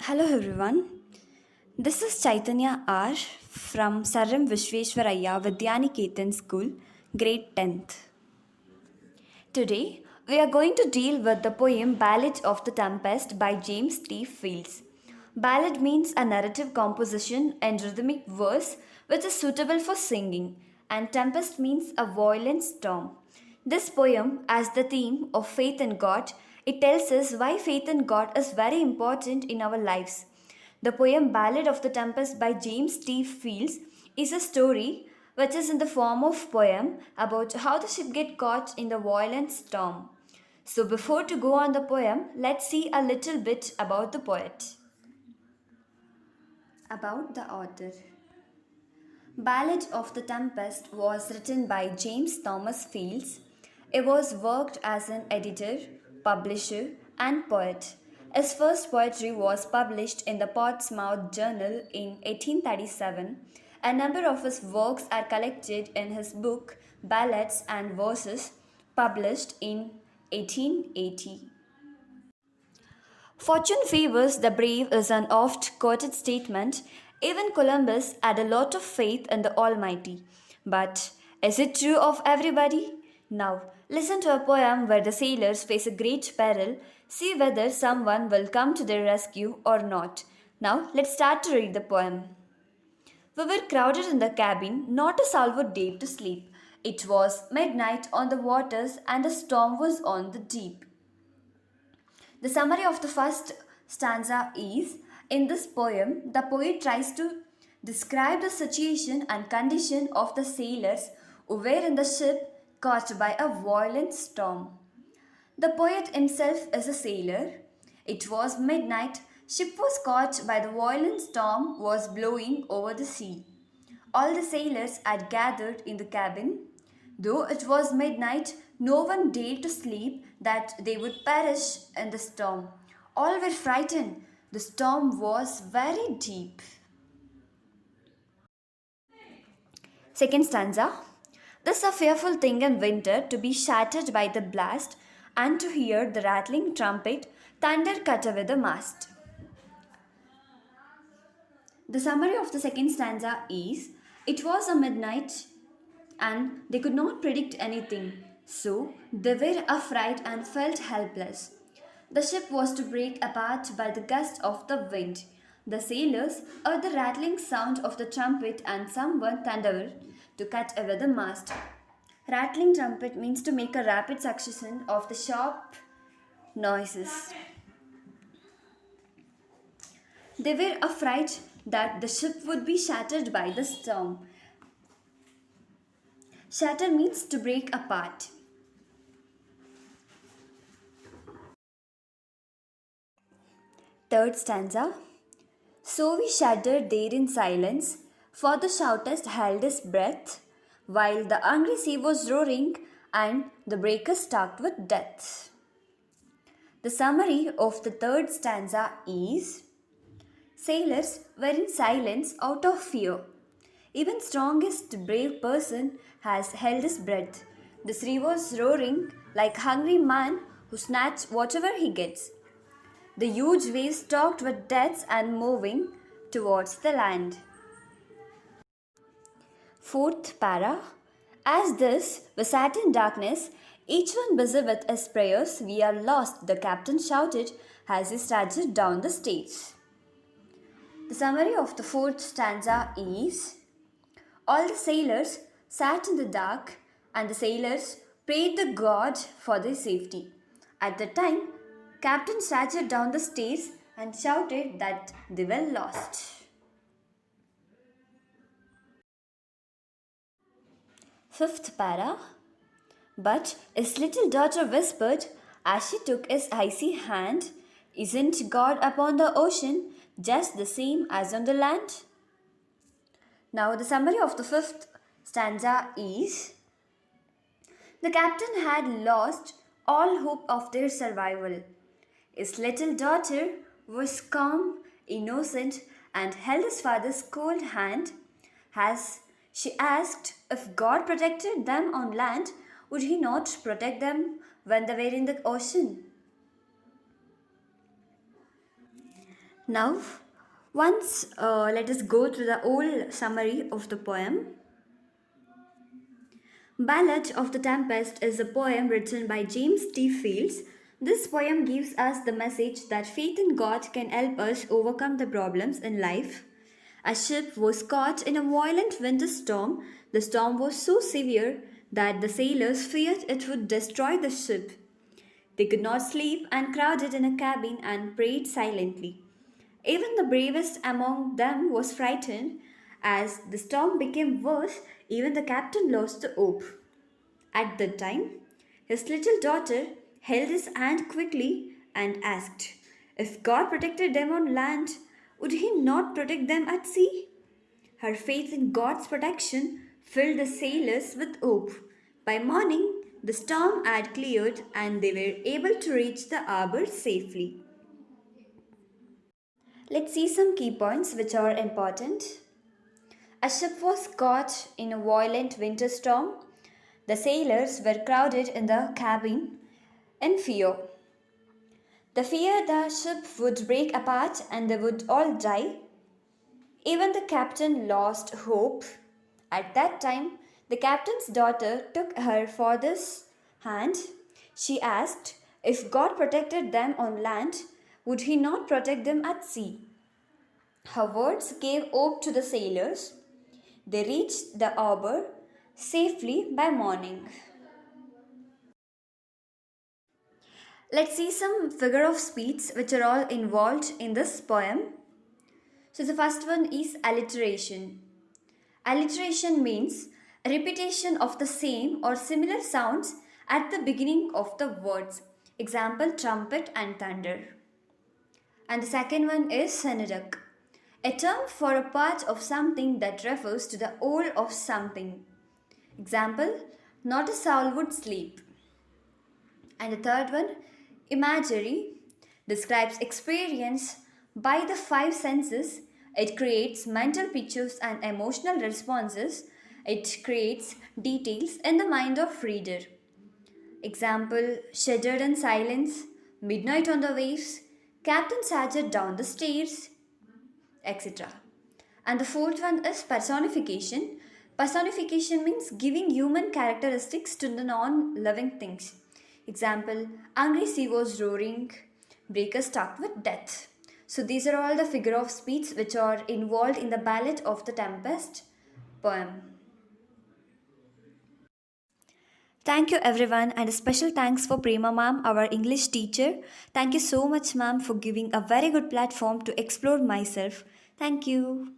Hello everyone. This is Chaithanya R from Saram Vishweshwaraya Vidyaniketan School, grade 10th. Today we are going to deal with the poem Ballad of the Tempest by James T. Fields. Ballad means a narrative composition and rhythmic verse which is suitable for singing, and tempest means a violent storm. This poem, as the theme of faith in God, it tells us why faith in God is very important in our lives. The poem Ballad of the Tempest by James T. Fields is a story which is in the form of poem about how the ship get caught in the violent storm. So before to go on the poem, let's see a little bit about the poet. About the author. Ballad of the Tempest was written by James Thomas Fields. He was worked as an editor, publisher, and poet. His first poetry was published in the Portsmouth Journal in 1837. A number of his works are collected in his book Ballads and Verses, published in 1880. Fortune favors the brave is an oft quoted statement. Even Columbus had a lot of faith in the Almighty. But is it true of everybody? Now, listen to a poem where the sailors face a great peril. See whether someone will come to their rescue or not. Now, let's start to read the poem. We were crowded in the cabin, not a soul would dare to sleep. It was midnight on the waters, and a storm was on the deep. The summary of the first stanza is, in this poem, the poet tries to describe the situation and condition of the sailors who were in the ship caught by a violent storm. The poet himself is a sailor. It was midnight, ship was caught by the violent storm was blowing over the sea. All the sailors had gathered in the cabin. Though it was midnight, no one dared to sleep that they would perish in the storm. All were frightened. The storm was very deep. Second stanza. This is a fearful thing in winter to be shattered by the blast and to hear the rattling trumpet, thunder cut away the mast. The summary of the second stanza is, it was a midnight and they could not predict anything, so they were afraid and felt helpless. The ship was to break apart by the gust of the wind. The sailors heard the rattling sound of the trumpet and someone thundered to cut away the mast. Rattling trumpet means to make a rapid succession of the sharp noises. They were afraid that the ship would be shattered by the storm. Shatter means to break apart. Third stanza. So we shuddered there in silence, for the shoutist held his breath, while the angry sea was roaring and the breakers stalked with death. The summary of the third stanza is, sailors were in silence out of fear. Even strongest brave person has held his breath. The sea was roaring like hungry man who snatches whatever he gets. The huge waves stalked with death and moving towards the land. Fourth para. As this we sat in darkness, each one busy with his prayers, we are lost, the captain shouted as he staggered down the stairs. The summary of the fourth stanza is, all the sailors sat in the dark and the sailors prayed the God for their safety. At the time, Captain staggered down the stairs and shouted that they were lost. Fifth para. But his little daughter whispered as she took his icy hand, isn't God upon the ocean just the same as on the land? Now the summary of the fifth stanza is, the captain had lost all hope of their survival. His little daughter was calm, innocent, and held his father's cold hand as she asked if God protected them on land, would he not protect them when they were in the ocean? Now, let us go through the whole summary of the poem. Ballad of the Tempest is a poem written by James T. Fields. This poem gives us the message that faith in God can help us overcome the problems in life. A ship was caught in a violent winter storm. The storm was so severe that the sailors feared it would destroy the ship. They could not sleep and crowded in a cabin and prayed silently. Even the bravest among them was frightened. As the storm became worse, even the captain lost the hope. At that time, his little daughter held his hand quickly and asked, if God protected them on land, would He not protect them at sea? Her faith in God's protection filled the sailors with hope. By morning, the storm had cleared and they were able to reach the harbor safely. Let's see some key points which are important. A ship was caught in a violent winter storm. The sailors were crowded in the cabin in fear. The fear the ship would break apart and they would all die. Even the captain lost hope. At that time, the captain's daughter took her father's hand. She asked, if God protected them on land, would He not protect them at sea? Her words gave hope to the sailors. They reached the harbor safely by morning. Let's see some figure of speech which are all involved in this poem. So the first one is alliteration. Alliteration means repetition of the same or similar sounds at the beginning of the words. Example, trumpet and thunder. And the second one is synodic, a term for a part of something that refers to the whole of something. Example, not a soul would sleep. And the third one, imagery, describes experience by the five senses. It creates mental pictures and emotional responses. It creates details in the mind of reader. Example, shuddered in silence, midnight on the waves, Captain Sagged down the stairs, etc. And the fourth one is personification. Personification means giving human characteristics to the non-living things. Example, angry sea was roaring, breakers stuck with death. So these are all the figure of speech which are involved in the Ballad of the Tempest poem. Thank you everyone, and a special thanks for Prema ma'am, our English teacher. Thank you so much ma'am for giving a very good platform to explore myself. Thank you.